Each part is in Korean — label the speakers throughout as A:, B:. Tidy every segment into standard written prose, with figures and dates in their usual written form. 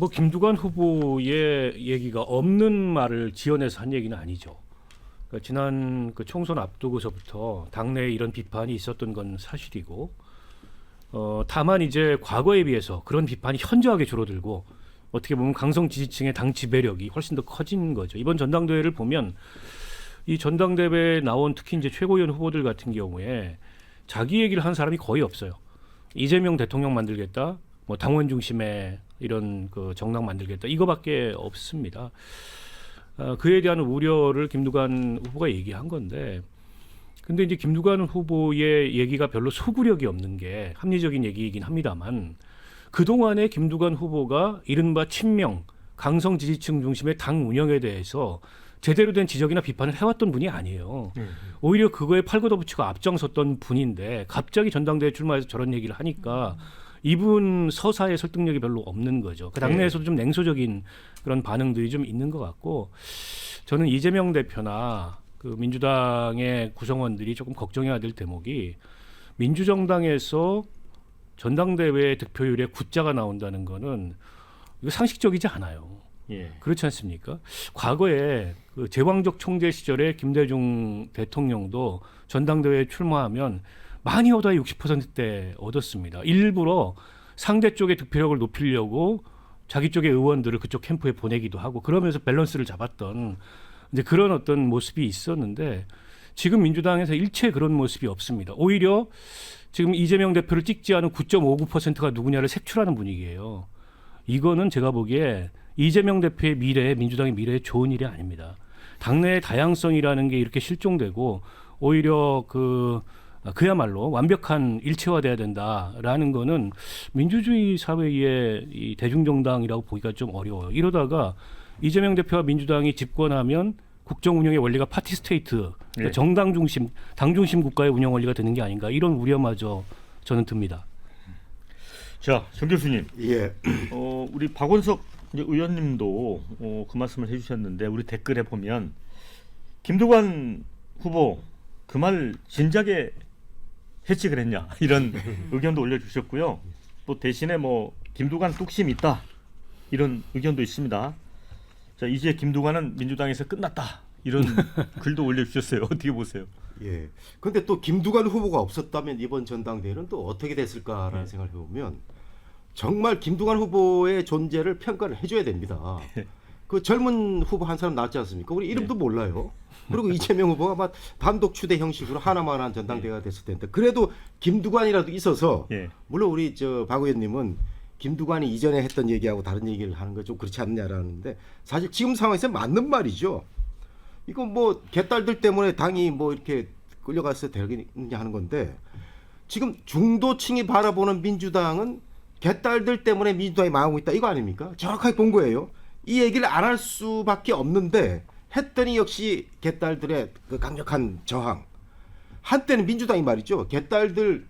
A: 뭐 김두관 후보의 얘기가 없는 말을 지어내서 한 얘기는 아니죠. 그러니까 지난 그 총선 앞두고서부터 당내에 이런 비판이 있었던 건 사실이고, 다만 이제 과거에 비해서 그런 비판이 현저하게 줄어들고 어떻게 보면 강성 지지층의 당 지배력이 훨씬 더 커진 거죠. 이번 전당대회를 보면 이 전당대회에 나온 특히 이제 최고위원 후보들 같은 경우에 자기 얘기를 한 사람이 거의 없어요. 이재명 대통령 만들겠다, 뭐 당원 중심의 이런 그 정당 만들겠다, 이거밖에 없습니다. 그에 대한 우려를 김두관 후보가 얘기한 건데, 근데 이제 김두관 후보의 얘기가 별로 소구력이 없는 게 합리적인 얘기이긴 합니다만, 그동안에 김두관 후보가 이른바 친명, 강성 지지층 중심의 당 운영에 대해서 제대로 된 지적이나 비판을 해왔던 분이 아니에요. 오히려 그거에 팔걷어붙이고 앞장섰던 분인데 갑자기 전당대회 출마해서 저런 얘기를 하니까 이분 서사의 설득력이 별로 없는 거죠. 그 당내에서도 좀 냉소적인 그런 반응들이 좀 있는 것 같고, 저는 이재명 대표나 그 민주당의 구성원들이 조금 걱정해야 될 대목이, 민주정당에서 전당대회 득표율에 굿자가 나온다는 거는 이거 상식적이지 않아요. 그렇지 않습니까? 과거에 그 제왕적 총재 시절에 김대중 대통령도 전당대회에 출마하면 많이 얻어야 60%대 얻었습니다. 일부러 상대 쪽의 득표력을 높이려고 자기 쪽의 의원들을 그쪽 캠프에 보내기도 하고, 그러면서 밸런스를 잡았던 이제 그런 어떤 모습이 있었는데, 지금 민주당에서 일체 그런 모습이 없습니다. 오히려 지금 이재명 대표를 찍지 않은 9.59%가 누구냐를 색출하는 분위기예요. 이거는 제가 보기에 이재명 대표의 미래에, 민주당의 미래에 좋은 일이 아닙니다. 당내의 다양성이라는 게 이렇게 실종되고 오히려 그야말로 완벽한 일체화돼야 된다라는 거는 민주주의 사회의 이 대중정당이라고 보기가 좀 어려워요. 이러다가 이재명 대표와 민주당이 집권하면 국정 운영의 원리가 파티 스테이트, 그러니까 정당 중심, 당 중심 국가의 운영 원리가 되는 게 아닌가, 이런 우려마저 저는 듭니다.
B: 자, 정 교수님.
C: 예.
B: 우리 박원석 의원님도 그 말씀을 해주셨는데, 우리 댓글에 보면 김두관 후보 그 말 진작에 했지 그랬냐, 이런 의견도 올려주셨고요. 또 대신에 뭐 김두관 뚝심 있다, 이런 의견도 있습니다. 자, 이제 김두관은 민주당에서 끝났다, 이런 글도 올려주셨어요. 어떻게 보세요?
C: 예. 근데 또 김두관 후보가 없었다면 이번 전당대회는 또 어떻게 됐을까라는 생각을 해보면, 정말 김두관 후보의 존재를 평가를 해줘야 됩니다. 그 젊은 후보 한 사람 나왔지 않습니까? 우리 이름도 몰라요. 그리고 이재명 후보가 막 단독 추대 형식으로 하나만한 전당대회가 됐을 텐데, 그래도 김두관이라도 있어서, 물론 우리 박 의원님은 김두관이 이전에 했던 얘기하고 다른 얘기를 하는 거 좀 그렇지 않냐라는데, 사실 지금 상황에서 맞는 말이죠. 이거 뭐 개딸들 때문에 당이 뭐 이렇게 끌려가서 되겠냐 하는 건데, 지금 중도층이 바라보는 민주당은 개딸들 때문에 민주당이 망하고 있다, 이거 아닙니까? 정확하게 본 거예요. 이 얘기를 안 할 수밖에 없는데 했더니 역시 개딸들의 그 강력한 저항. 한때는 민주당이 말이죠, 개딸들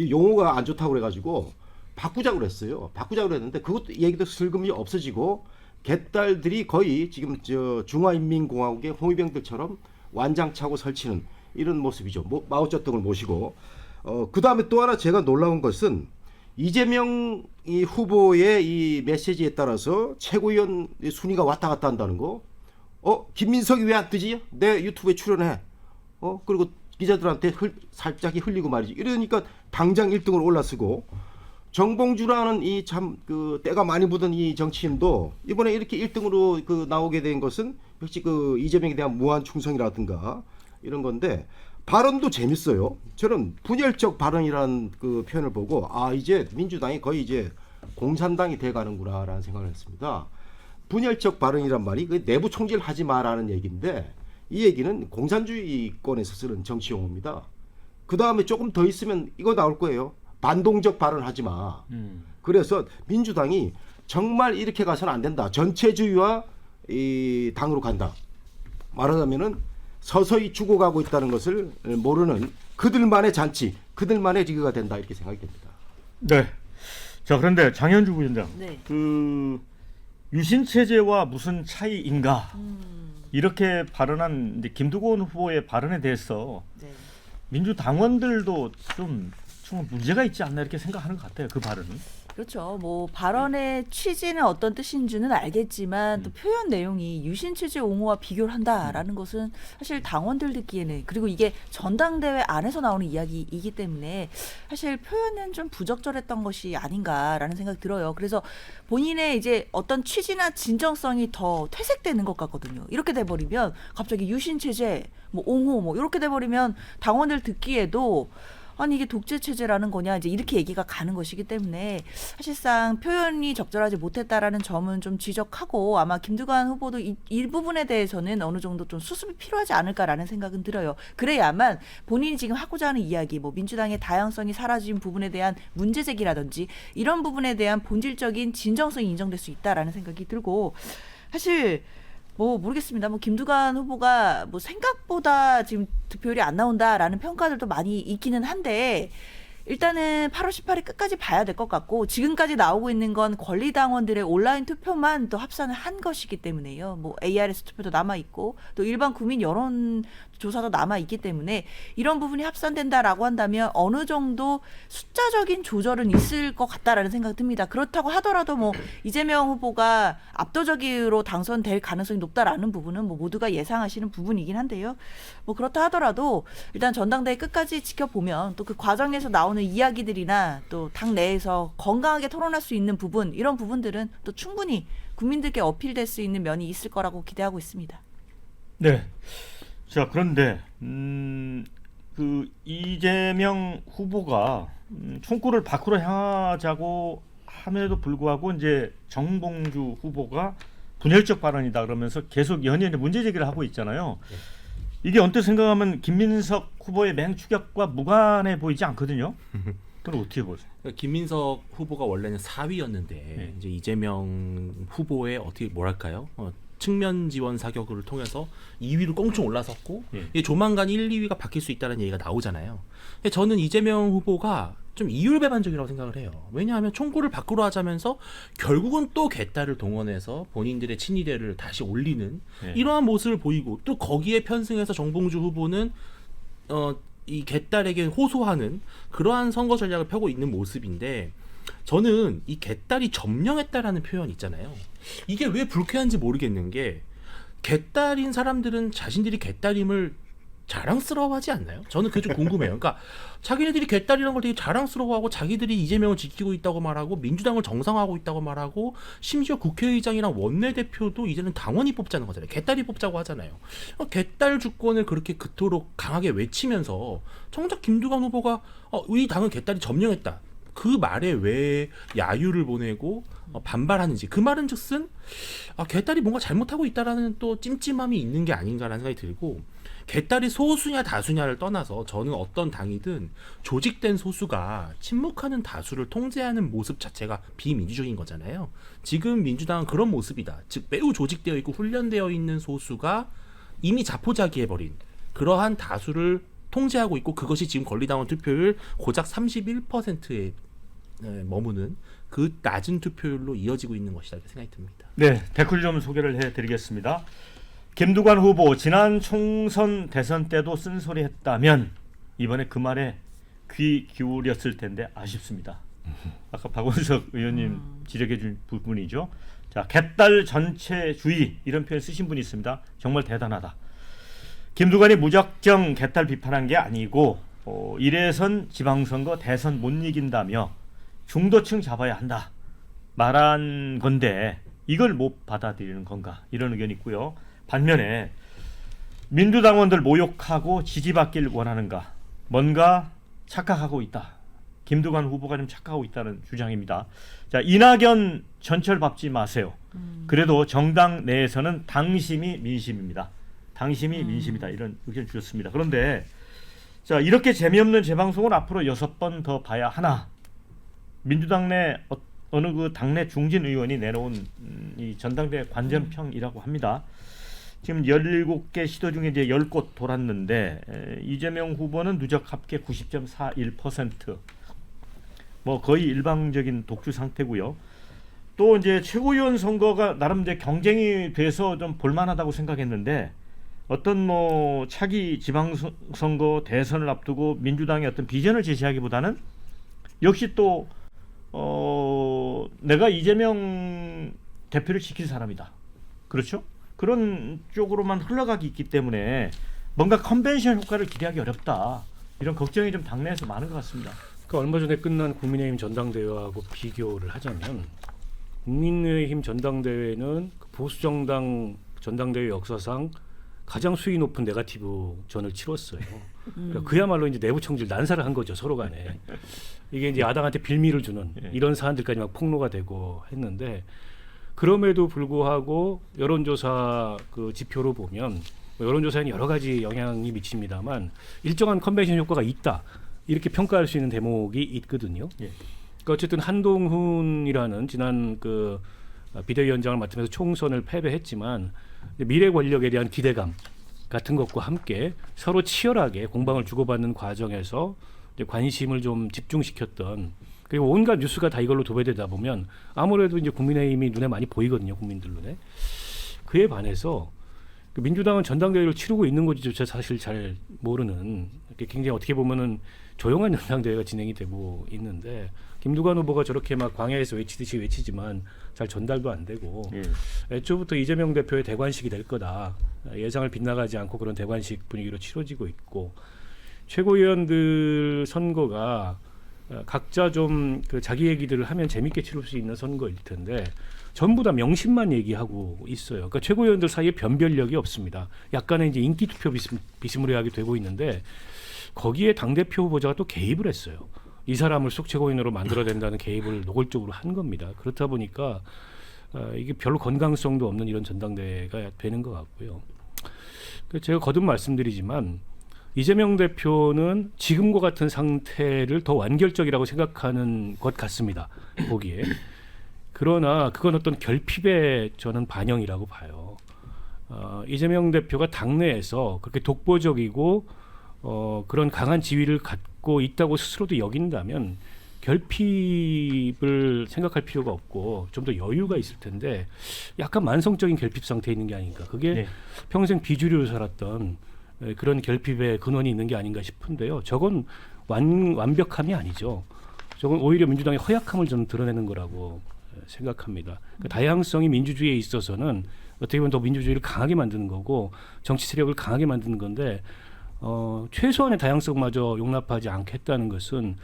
C: 용어가 안 좋다고 그래가지고 바꾸자고 그랬어요. 바꾸자고 그랬는데 그것도 얘기도 슬금이 없어지고, 개딸들이 거의 지금 중화인민공화국의 홍위병들처럼 완장차고 설치는 이런 모습이죠. 마오쩌둥을 모시고. 그 다음에 또 하나 제가 놀라운 것은, 이재명 이 후보의 이 메시지에 따라서 최고위원 순위가 왔다 갔다 한다는 거. 김민석이 왜 안 뜨지? 내 유튜브에 출연해. 그리고 기자들한테 살짝이 흘리고 말이지. 이러니까 당장 1등으로 올라서고, 정봉주라는 이 참 그 때가 많이 묻은 이 정치인도 이번에 이렇게 1등으로 그 나오게 된 것은 역시 그 이재명에 대한 무한 충성이라든가 이런 건데, 발언도 재밌어요. 저는 분열적 발언이라는 그 표현을 보고, 이제 민주당이 거의 이제 공산당이 돼가는구나라는 생각을 했습니다. 분열적 발언이란 말이 그 내부 총질을 하지 마라는 얘기인데, 이 얘기는 공산주의권에서 쓰는 정치 용어입니다. 그 다음에 조금 더 있으면 이거 나올 거예요. 반동적 발언 하지 마. 그래서 민주당이 정말 이렇게 가서는 안 된다. 전체주의와 이 당으로 간다. 말하자면은 서서히 죽어가고 있다는 것을 모르는 그들만의 잔치, 그들만의 리그가 된다, 이렇게 생각이 됩니다.
B: 네. 자, 그런데 장현주 부위원장,
D: 네.
B: 그 유신 체제와 무슨 차이인가, 이렇게 발언한 이제 김두관 후보의 발언에 대해서 민주당원들도 좀 문제가 있지 않나, 이렇게 생각하는 것 같아요. 그 발언은.
D: 그렇죠. 뭐 발언의 취지는 어떤 뜻인지는 알겠지만 또 표현 내용이 유신 체제 옹호와 비교를 한다라는 것은 사실 당원들 듣기에는, 그리고 이게 전당대회 안에서 나오는 이야기이기 때문에 사실 표현은 좀 부적절했던 것이 아닌가라는 생각이 들어요. 그래서 본인의 이제 어떤 취지나 진정성이 더 퇴색되는 것 같거든요. 이렇게 돼버리면 갑자기 유신 체제, 뭐 옹호, 뭐 이렇게 돼버리면 당원들 듣기에도 아니 이게 독재 체제라는 거냐 이제 이렇게 얘기가 가는 것이기 때문에 사실상 표현이 적절하지 못했다라는 점은 좀 지적하고, 아마 김두관 후보도 이 부분에 대해서는 어느 정도 좀 수습이 필요하지 않을까라는 생각은 들어요. 그래야만 본인이 지금 하고자 하는 이야기, 뭐 민주당의 다양성이 사라진 부분에 대한 문제 제기라든지 이런 부분에 대한 본질적인 진정성이 인정될 수 있다라는 생각이 들고, 사실 뭐 모르겠습니다. 뭐 김두관 후보가 뭐 생각보다 지금 득표율이 안 나온다라는 평가들도 많이 있기는 한데, 일단은 8월 18일 끝까지 봐야 될 것 같고, 지금까지 나오고 있는 건 권리당원들의 온라인 투표만 또 합산을 한 것이기 때문에요. 뭐 ARS 투표도 남아 있고 또 일반 국민 여론 조사도 남아 있기 때문에 이런 부분이 합산된다라고 한다면 어느 정도 숫자적인 조절은 있을 것 같다라는 생각이 듭니다. 그렇다고 하더라도 뭐 이재명 후보가 압도적으로 당선될 가능성이 높다라는 부분은 뭐 모두가 예상하시는 부분이긴 한데요. 뭐 그렇다 하더라도 일단 전당대회 끝까지 지켜보면 또 그 과정에서 나오는 이야기들이나 또 당 내에서 건강하게 토론할 수 있는 부분, 이런 부분들은 또 충분히 국민들께 어필될 수 있는 면이 있을 거라고 기대하고 있습니다.
B: 네. 자, 그런데 그 이재명 후보가 총구를 밖으로 향하자고 함에도 불구하고 이제 정봉주 후보가 분열적 발언이다 그러면서 계속 연이어 문제 제기를 하고 있잖아요. 이게 언뜻 생각하면 김민석 후보의 맹추격과 무관해 보이지 않거든요. 그럼 어떻게 보세요?
E: 김민석 후보가 원래는 4위였는데 이제 이재명 후보의 어떻게 뭐랄까요? 측면 지원 사격을 통해서 2위로 꽁충 올라섰고 이게 조만간 1, 2위가 바뀔 수 있다는 얘기가 나오잖아요. 근데 저는 이재명 후보가 좀 이율배반적이라고 생각을 해요. 왜냐하면 총구를 밖으로 하자면서 결국은 또 개딸을 동원해서 본인들의 친이대를 다시 올리는 이러한 모습을 보이고, 또 거기에 편승해서 정봉주 후보는 이 개딸에게 호소하는 그러한 선거 전략을 펴고 있는 모습인데, 저는 이 개딸이 점령했다라는 표현 있잖아요. 이게 왜 불쾌한지 모르겠는 게, 개딸인 사람들은 자신들이 개딸임을 자랑스러워하지 않나요? 저는 그게 좀 궁금해요. 그러니까 자기네들이 개딸이라는 걸 되게 자랑스러워하고, 자기들이 이재명을 지키고 있다고 말하고, 민주당을 정상화하고 있다고 말하고, 심지어 국회의장이랑 원내대표도 이제는 당원이 뽑자는 거잖아요. 개딸이 뽑자고 하잖아요. 개딸 주권을 그렇게 그토록 강하게 외치면서 정작 김두관 후보가 우리 당은 개딸이 점령했다, 그 말에 왜 야유를 보내고 반발하는지, 그 말은 즉슨 개딸이 뭔가 잘못하고 있다라는 또 찜찜함이 있는 게 아닌가라는 생각이 들고, 개딸이 소수냐 다수냐를 떠나서 저는 어떤 당이든 조직된 소수가 침묵하는 다수를 통제하는 모습 자체가 비민주적인 거잖아요. 지금 민주당은 그런 모습이다. 즉 매우 조직되어 있고 훈련되어 있는 소수가 이미 자포자기해버린 그러한 다수를 통제하고 있고, 그것이 지금 권리당원 투표율 고작 31%에 머무는 그 낮은 투표율로 이어지고 있는 것이다 이렇게 생각이 듭니다.
B: 네, 댓글 좀 소개를 해드리겠습니다. 김두관 후보 지난 총선 대선 때도 쓴소리 했다면 이번에 그 말에 귀 기울였을 텐데 아쉽습니다. 아까 박원석 의원님 지적해 준 부분이죠. 자, 개딸 전체주의 이런 표현 쓰신 분이 있습니다. 정말 대단하다. 김두관이 무작정 개딸 비판한 게 아니고 이래선 지방선거 대선 못 이긴다며 중도층 잡아야 한다 말한 건데 이걸 못 받아들이는 건가, 이런 의견이 있고요. 반면에 민주당원들 모욕하고 지지받길 원하는가, 뭔가 착각하고 있다. 김두관 후보가 좀 착각하고 있다는 주장입니다. 자, 이낙연 전철 밟지 마세요. 그래도 정당 내에서는 당심이 민심입니다. 당심이 민심이다, 이런 의견 주셨습니다. 그런데 자, 이렇게 재미없는 재방송을 앞으로 6번 더 봐야 하나? 민주당 내 어느 그 당내 중진 의원이 내놓은 이 전당대회 관전평이라고 합니다. 지금 17개 시도 중에 이제 10곳 돌았는데 이재명 후보는 누적 합계 90.41%, 뭐 거의 일방적인 독주 상태고요. 또 이제 최고위원 선거가 나름 이제 경쟁이 돼서 좀 볼만하다고 생각했는데, 어떤 뭐 차기 지방선거 대선을 앞두고 민주당의 어떤 비전을 제시하기보다는 역시 또 내가 이재명 대표를 지킬 사람이다. 그렇죠? 그런 쪽으로만 흘러가기 있기 때문에 뭔가 컨벤션 효과를 기대하기 어렵다. 이런 걱정이 좀 당내에서 많은 것 같습니다.
A: 그러니까 얼마 전에 끝난 국민의힘 전당대회하고 비교를 하자면 국민의힘 전당대회는 그 보수정당 전당대회 역사상 가장 수위 높은 네거티브 전을 치렀어요. 그러니까 그야말로 이제 내부 총질 난사를 한 거죠, 서로 간에. 이게 이제 야당한테 빌미를 주는 이런 사안들까지 막 폭로가 되고 했는데, 그럼에도 불구하고 여론조사 그 지표로 보면 여론조사에는 여러 가지 영향이 미칩니다만 일정한 컨벤션 효과가 있다, 이렇게 평가할 수 있는 대목이 있거든요. 그러니까 어쨌든 한동훈이라는 지난 그 비대위원장을 맡으면서 총선을 패배했지만 미래 권력에 대한 기대감 같은 것과 함께 서로 치열하게 공방을 주고받는 과정에서 이제 관심을 좀 집중시켰던, 그리고 온갖 뉴스가 다 이걸로 도배되다 보면 아무래도 이제 국민의힘이 눈에 많이 보이거든요, 국민들 눈에. 그에 반해서 민주당은 전당대회를 치르고 있는 것조차 사실 잘 모르는, 굉장히 어떻게 보면은 조용한 전당대회가 진행이 되고 있는데, 김두관 후보가 저렇게 막 광야에서 외치듯이 외치지만 잘 전달도 안 되고, 애초부터 이재명 대표의 대관식이 될 거다, 예상을 빗나가지 않고 그런 대관식 분위기로 치러지고 있고, 최고위원들 선거가 각자 좀 그 자기 얘기들을 하면 재밌게 치를 수 있는 선거일 텐데 전부 다 명심만 얘기하고 있어요. 그러니까 최고위원들 사이에 변별력이 없습니다. 약간의 이제 인기 투표 비스무리하게 되고 있는데, 거기에 당대표 후보자가 또 개입을 했어요. 이 사람을 쑥 최고위원으로 만들어야 된다는 개입을 노골적으로 한 겁니다. 그렇다 보니까 이게 별로 건강성도 없는 이런 전당대회가 되는 것 같고요. 제가 거듭 말씀드리지만 이재명 대표는 지금과 같은 상태를 더 완결적이라고 생각하는 것 같습니다, 보기에. 그러나 그건 어떤 결핍의 저는 반영이라고 봐요. 이재명 대표가 당내에서 그렇게 독보적이고 그런 강한 지위를 갖고 있다고 스스로도 여긴다면 결핍을 생각할 필요가 없고 좀 더 여유가 있을 텐데 약간 만성적인 결핍 상태에 있는 게 아닌가. 그게 평생 비주류로 살았던 그런 결핍의 근원이 있는 게 아닌가 싶은데요. 저건 완벽함이 아니죠. 저건 오히려 민주당의 허약함을 저는 드러내는 거라고 생각합니다. 그 다양성이 민주주의에 있어서는 어떻게 보면 더 민주주의를 강하게 만드는 거고 정치 세력을 강하게 만드는 건데, 최소한의 다양성마저 용납하지 않겠다는 것은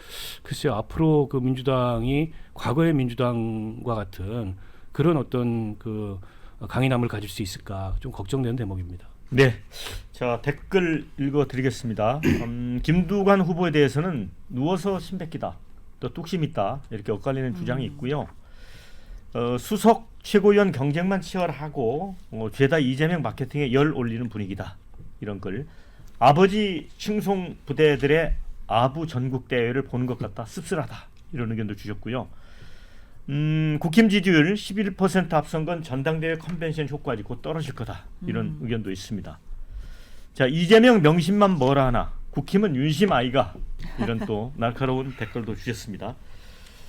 A: 글쎄요, 앞으로 그 민주당이 과거의 민주당과 같은 그런 어떤 그 강인함을 가질 수 있을까 좀 걱정되는 대목입니다.
B: 네, 자 댓글 읽어드리겠습니다. 김두관 후보에 대해서는 누워서 심뱉기다, 또 뚝심 있다, 이렇게 엇갈리는 주장이 있고요. 수석 최고위원 경쟁만 치열하고 죄다 이재명 마케팅에 열 올리는 분위기다, 이런 글. 아버지 칭송 부대들의 아부 전국 대회를 보는 것 같다, 씁쓸하다, 이런 의견도 주셨고요. 국힘 지지율 11% 앞선 건 전당대회 컨벤션 효과지 곧 떨어질 거다, 이런 의견도 있습니다. 자, 이재명 명심만 뭐라 하나, 국힘은 윤심 아이가, 이런 또 날카로운 댓글도 주셨습니다.